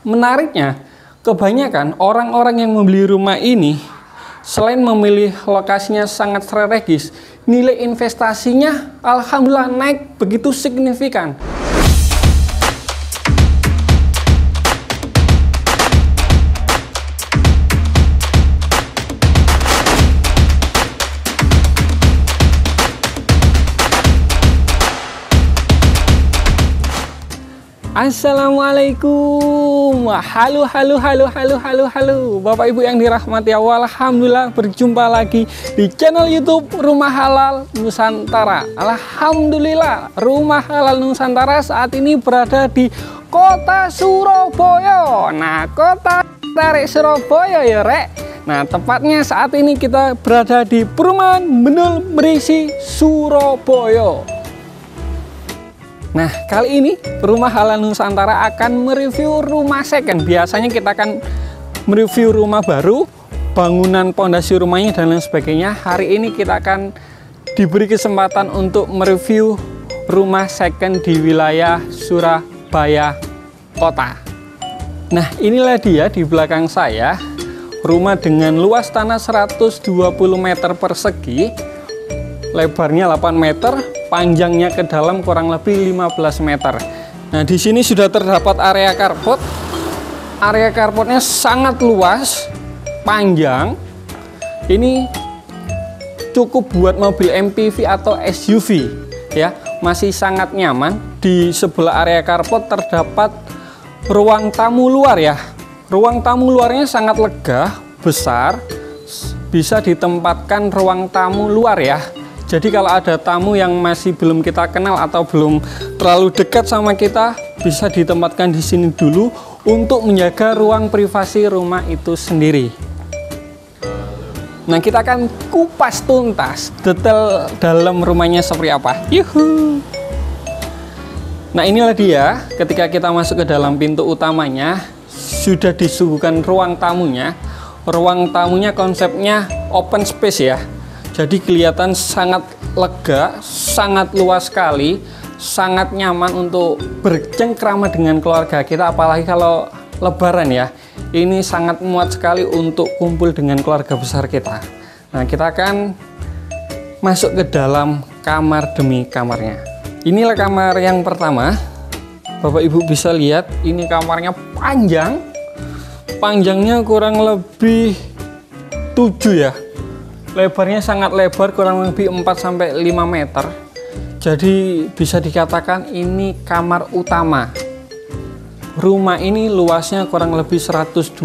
menariknya, kebanyakan orang-orang yang membeli rumah ini, selain memilih lokasinya sangat strategis, nilai investasinya alhamdulillah naik begitu signifikan. Assalamualaikum. Halo Bapak Ibu yang dirahmati Allah. Alhamdulillah berjumpa lagi di channel YouTube Rumah Halal Nusantara. Alhamdulillah Rumah Halal Nusantara saat ini berada di kota Surabaya. Nah, kota tarik Surabaya ya rek. Nah, tepatnya saat ini kita berada di Perumahan Bendul Merisi, Surabaya. Nah, kali ini Rumah Halal Nusantara akan mereview rumah second. Biasanya kita akan mereview rumah baru, bangunan pondasi rumahnya dan lain sebagainya. Hari ini kita akan diberi kesempatan untuk mereview rumah second di wilayah Surabaya Kota. Nah, inilah dia di belakang saya. Rumah dengan luas tanah 120 meter persegi, lebarnya 8 meter, panjangnya ke dalam kurang lebih 15 meter. Nah, di sini sudah terdapat area carport. Area carportnya sangat luas, panjang. Ini cukup buat mobil MPV atau SUV ya, masih sangat nyaman. Di sebelah area carport terdapat ruang tamu luar ya. Ruang tamu luarnya sangat lega, besar, bisa ditempatkan ruang tamu luar ya. Jadi kalau ada tamu yang masih belum kita kenal atau belum terlalu dekat sama kita, bisa ditempatkan di sini dulu untuk menjaga ruang privasi rumah itu sendiri. Nah, kita akan kupas tuntas detail dalam rumahnya seperti apa. Yuhu. Nah, inilah dia ketika kita masuk ke dalam pintu utamanya, sudah disuguhkan ruang tamunya. Ruang tamunya konsepnya open space ya. Jadi kelihatan sangat lega, sangat luas sekali, sangat nyaman untuk bercengkrama dengan keluarga kita, apalagi kalau lebaran ya. Ini sangat muat sekali untuk kumpul dengan keluarga besar kita. Nah, kita akan masuk ke dalam kamar demi kamarnya. Inilah kamar yang pertama. Bapak Ibu bisa lihat, ini kamarnya panjang. Panjangnya kurang lebih 7 ya. Lebarnya sangat lebar, kurang lebih 4-5 meter. Jadi bisa dikatakan ini kamar utama. Rumah ini luasnya kurang lebih 120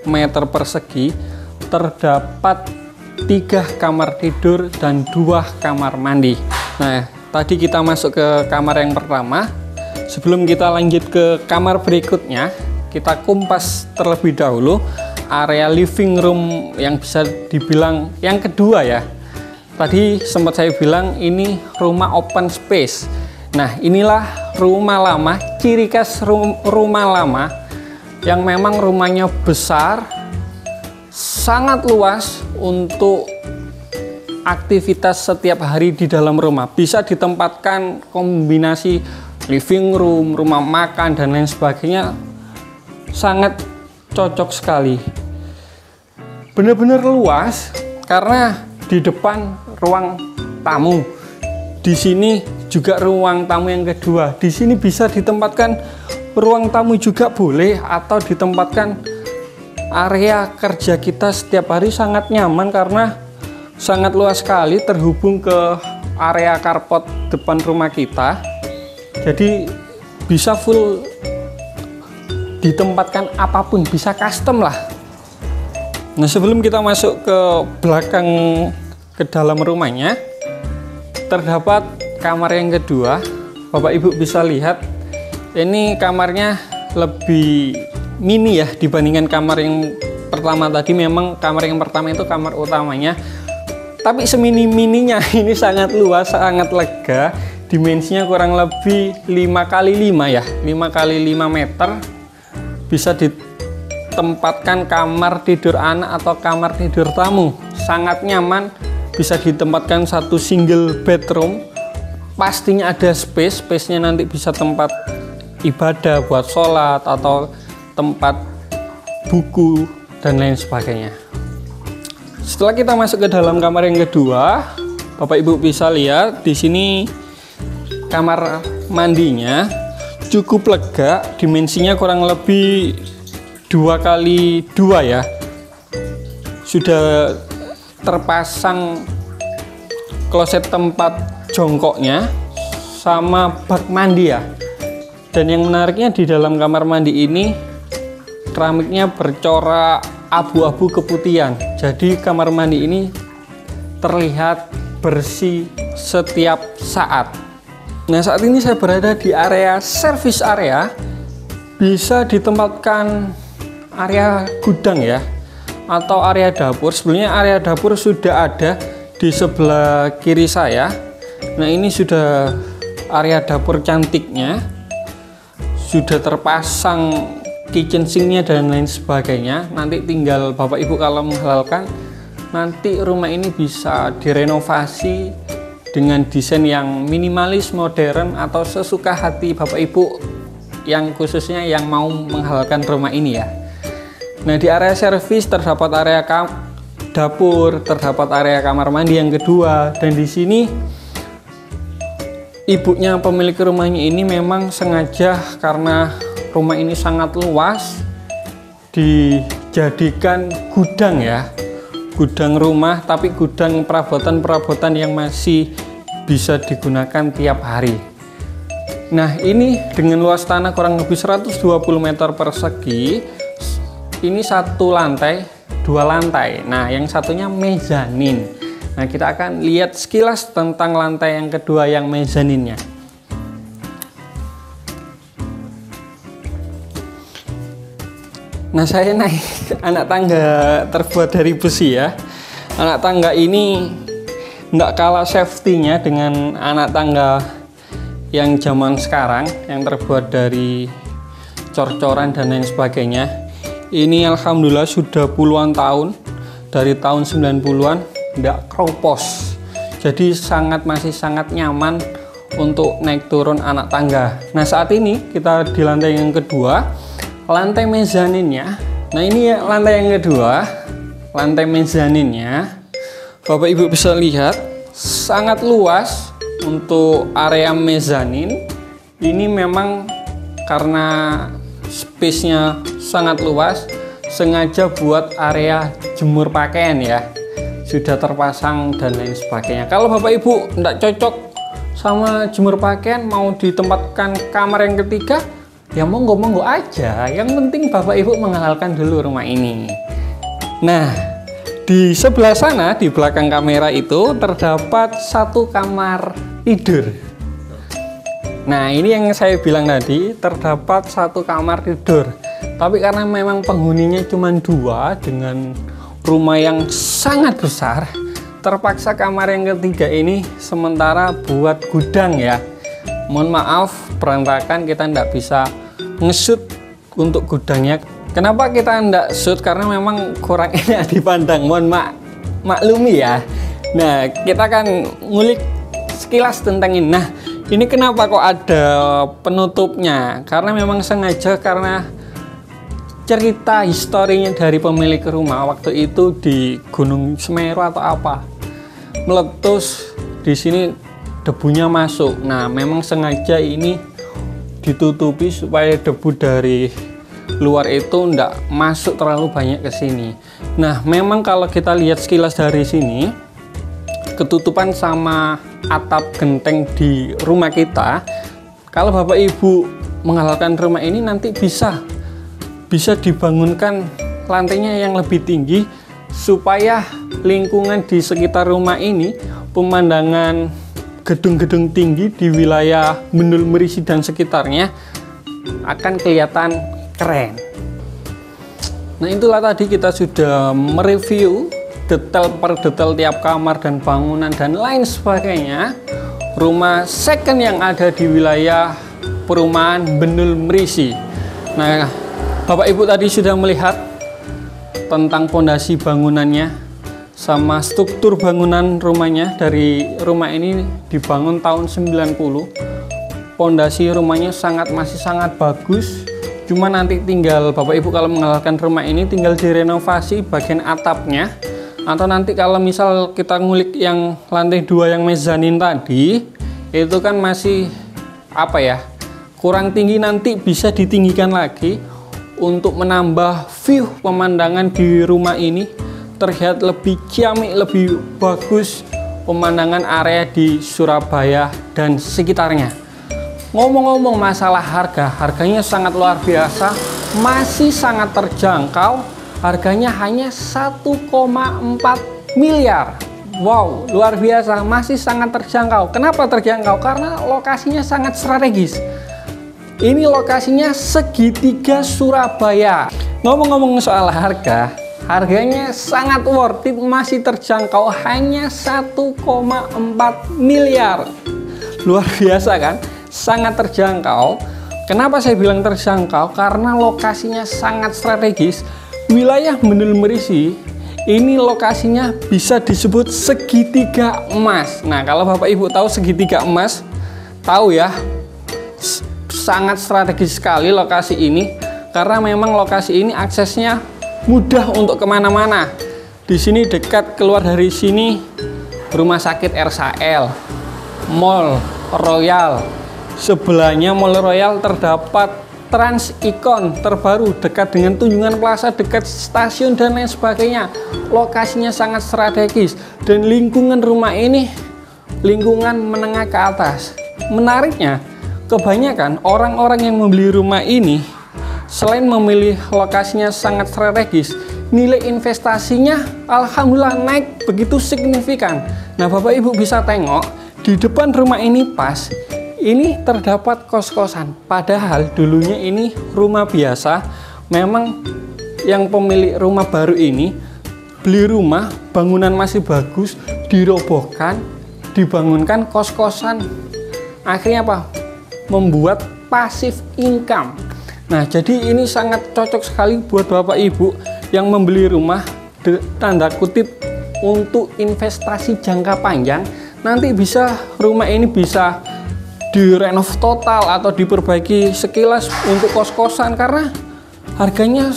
meter persegi. Terdapat 3 kamar tidur dan 2 kamar mandi. Nah, tadi kita masuk ke kamar yang pertama. Sebelum kita lanjut ke kamar berikutnya, kita kumpas terlebih dahulu area living room yang bisa dibilang yang kedua ya. Tadi sempat saya bilang ini rumah open space. Nah, inilah rumah lama, ciri khas rumah lama yang memang rumahnya besar, sangat luas untuk aktivitas setiap hari di dalam rumah. Bisa ditempatkan kombinasi living room, rumah makan dan lain sebagainya. Sangat cocok sekali. Benar-benar luas karena di depan ruang tamu. Di sini juga ruang tamu yang kedua. Di sini bisa ditempatkan ruang tamu juga boleh, atau ditempatkan area kerja kita setiap hari. Sangat nyaman karena sangat luas sekali, terhubung ke area carport depan rumah kita. Jadi bisa full ditempatkan apapun, bisa custom lah. Nah, sebelum kita masuk ke belakang ke dalam rumahnya, terdapat kamar yang kedua. Bapak Ibu bisa lihat, ini kamarnya lebih mini ya dibandingkan kamar yang pertama tadi. Memang kamar yang pertama itu kamar utamanya, tapi semini-mininya ini sangat luas, sangat lega. Dimensinya kurang lebih 5x5 ya, 5x5 meter. Bisa ditempatkan kamar tidur anak atau kamar tidur tamu. Sangat nyaman, bisa ditempatkan satu single bedroom. Pastinya ada space-nya nanti bisa tempat ibadah buat sholat atau tempat buku dan lain sebagainya. Setelah kita masuk ke dalam kamar yang kedua, Bapak Ibu bisa lihat di sini kamar mandinya cukup lega, dimensinya kurang lebih 2x2 ya. Sudah terpasang kloset tempat jongkoknya sama bak mandi ya. Dan yang menariknya di dalam kamar mandi ini keramiknya bercorak abu-abu keputihan. Jadi kamar mandi ini terlihat bersih setiap saat. Nah, saat ini saya berada di area service area. Bisa ditempatkan area gudang ya, atau area dapur. Sebenarnya area dapur sudah ada di sebelah kiri saya. Nah, ini sudah area dapur cantiknya. Sudah terpasang kitchen sinknya dan lain sebagainya. Nanti tinggal Bapak Ibu kalau menghalalkan, nanti rumah ini bisa direnovasi dengan desain yang minimalis, modern, atau sesuka hati Bapak Ibu yang khususnya yang mau menghalalkan rumah ini ya. Nah, di area servis terdapat area dapur, terdapat area kamar mandi yang kedua, dan di sini ibunya pemilik rumahnya ini memang sengaja karena rumah ini sangat luas dijadikan gudang ya. Gudang rumah, tapi gudang perabotan-perabotan yang masih bisa digunakan tiap hari. Nah, ini dengan luas tanah kurang lebih 120 meter persegi. Ini satu lantai, dua lantai. Nah, yang satunya mezanin. Nah, kita akan lihat sekilas tentang lantai yang kedua yang mezaninnya. Nah, saya naik anak tangga terbuat dari besi ya. Anak tangga ini nggak kalah safety-nya dengan anak tangga yang zaman sekarang yang terbuat dari cor-coran dan lain sebagainya. Ini alhamdulillah sudah puluhan tahun, dari tahun 90-an, nggak keropos. Jadi masih sangat nyaman untuk naik turun anak tangga. Nah, saat ini kita di lantai yang kedua, lantai mezaninnya. Nah, ini ya lantai yang kedua, lantai mezaninnya. Bapak Ibu bisa lihat sangat luas untuk area mezanin. Ini memang karena space-nya sangat luas, sengaja buat area jemur pakaian ya. Sudah terpasang dan lain sebagainya. Kalau Bapak Ibu tidak cocok sama jemur pakaian, mau ditempatkan kamar yang ketiga, ya monggo-monggo aja. Yang penting Bapak Ibu menghalalkan dulu rumah ini. Nah, di sebelah sana, di belakang kamera itu terdapat satu kamar tidur. Nah, ini yang saya bilang tadi, terdapat satu kamar tidur. Tapi karena memang penghuninya cuma dua dengan rumah yang sangat besar, terpaksa kamar yang ketiga ini sementara buat gudang ya. Mohon maaf, berantakan, kita tidak bisa nge-shoot untuk gudangnya. Kenapa kita tidak shoot? Karena memang kurang enak dipandang, mohon maklumi ya. Nah, kita akan ngulik sekilas tentang ini. Nah, ini kenapa kok ada penutupnya? Karena memang sengaja, karena cerita historinya dari pemilik rumah waktu itu di Gunung Semeru atau apa, meletus di sini, debunya masuk. Nah, memang sengaja ini ditutupi supaya debu dari luar itu enggak masuk terlalu banyak ke sini. Nah, memang kalau kita lihat sekilas dari sini, ketutupan sama atap genteng di rumah kita, kalau Bapak Ibu menghalalkan rumah ini nanti bisa dibangunkan lantainya yang lebih tinggi supaya lingkungan di sekitar rumah ini, pemandangan gedung-gedung tinggi di wilayah Bendul Merisi dan sekitarnya akan kelihatan keren. Nah, itulah tadi kita sudah mereview detail per detail tiap kamar dan bangunan dan lain sebagainya rumah second yang ada di wilayah perumahan Bendul Merisi. Nah, Bapak Ibu tadi sudah melihat tentang pondasi bangunannya sama struktur bangunan rumahnya. Dari rumah ini dibangun tahun 90. Pondasi rumahnya masih sangat bagus, Cuma nanti tinggal Bapak Ibu kalau menghalalkan rumah ini tinggal direnovasi bagian atapnya, atau nanti kalau misal kita ngulik yang lantai 2 yang mezanin tadi, itu kan masih apa ya, kurang tinggi, nanti bisa ditinggikan lagi untuk menambah view pemandangan di rumah ini terlihat lebih ciamik, lebih bagus pemandangan area di Surabaya dan sekitarnya. Ngomong-ngomong masalah harga, harganya sangat luar biasa, masih sangat terjangkau. Harganya hanya 1,4 miliar. Wow, luar biasa, masih sangat terjangkau. Kenapa terjangkau? Karena lokasinya sangat strategis. Ini lokasinya segitiga Surabaya. Ngomong-ngomong soal harga, harganya sangat worth it, masih terjangkau, hanya 1,4 miliar. Luar biasa kan? Sangat terjangkau. Kenapa saya bilang terjangkau? Karena lokasinya sangat strategis. Wilayah Bendul Merisi ini lokasinya bisa disebut segitiga emas. Nah, kalau Bapak Ibu tahu segitiga emas, tahu ya, sangat strategis sekali lokasi ini, karena memang lokasi ini aksesnya mudah untuk kemana-mana. Di sini dekat, keluar dari sini Rumah Sakit RSAL, Mall Royal. Sebelahnya Mall Royal terdapat Trans Icon terbaru dekat dengan Tunjungan Plaza, dekat stasiun dan lain sebagainya. Lokasinya sangat strategis dan lingkungan rumah ini lingkungan menengah ke atas. Menariknya, kebanyakan orang-orang yang membeli rumah ini selain memilih lokasinya sangat strategis, nilai investasinya alhamdulillah naik begitu signifikan. Nah, Bapak Ibu bisa tengok di depan rumah ini pas ini terdapat kos-kosan, padahal dulunya ini rumah biasa. Memang yang pemilik rumah baru ini beli rumah, bangunan masih bagus, dirobohkan, dibangunkan kos-kosan. Akhirnya apa? Membuat passive income. Nah, jadi ini sangat cocok sekali buat Bapak Ibu yang membeli rumah, tanda kutip, untuk investasi jangka panjang. Nanti bisa rumah ini bisa direnov total atau diperbaiki sekilas untuk kos-kosan, karena harganya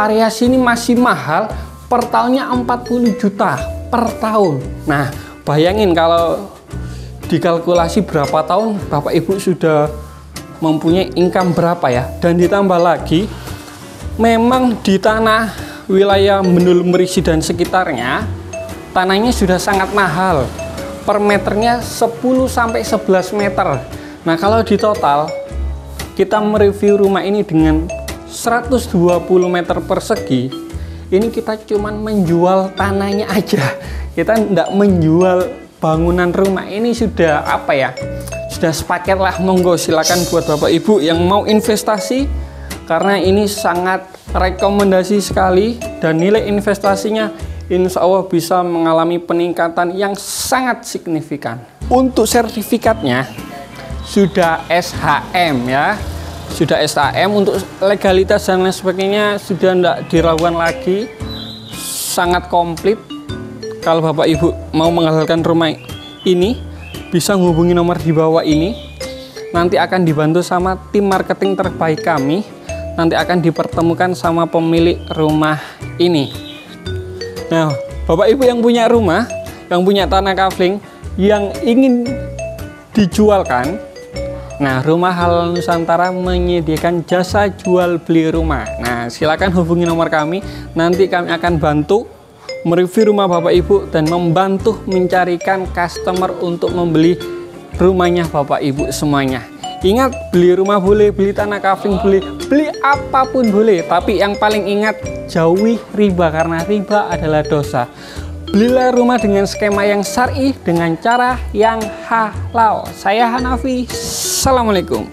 area sini masih mahal, per tahunnya 40 juta per tahun. Nah, bayangin kalau dikalkulasi berapa tahun Bapak Ibu sudah mempunyai income berapa ya. Dan ditambah lagi memang di tanah wilayah Bendul Merisi dan sekitarnya tanahnya sudah sangat mahal. Per meternya 10-11 meter. Nah, kalau di total kita mereview rumah ini dengan 120 meter persegi, ini kita cuman menjual tanahnya aja, kita tidak menjual bangunan rumah. Ini sudah apa ya, sudah sepaket lah. Monggo silakan buat Bapak Ibu yang mau investasi, karena ini sangat rekomendasi sekali dan nilai investasinya insya Allah bisa mengalami peningkatan yang sangat signifikan. Untuk sertifikatnya sudah SHM ya, sudah SHM. Untuk legalitas dan lain sebagainya sudah tidak diragukan lagi, sangat komplit. Kalau Bapak Ibu mau menghalalkan rumah ini, bisa menghubungi nomor di bawah ini. Nanti akan dibantu sama tim marketing terbaik kami. Nanti akan dipertemukan sama pemilik rumah ini. Nah, Bapak Ibu yang punya rumah, yang punya tanah kafling, yang ingin dijualkan, nah, Rumah Halal Nusantara menyediakan jasa jual beli rumah. Nah, silakan hubungi nomor kami, nanti kami akan bantu mereview rumah Bapak Ibu dan membantu mencarikan customer untuk membeli rumahnya Bapak Ibu semuanya. Ingat, beli rumah boleh, beli tanah kafling boleh, beli apapun boleh, tapi yang paling ingat, jauhi riba, karena riba adalah dosa. Belilah rumah dengan skema yang syar'i, dengan cara yang halal. Saya Hanafi, assalamualaikum.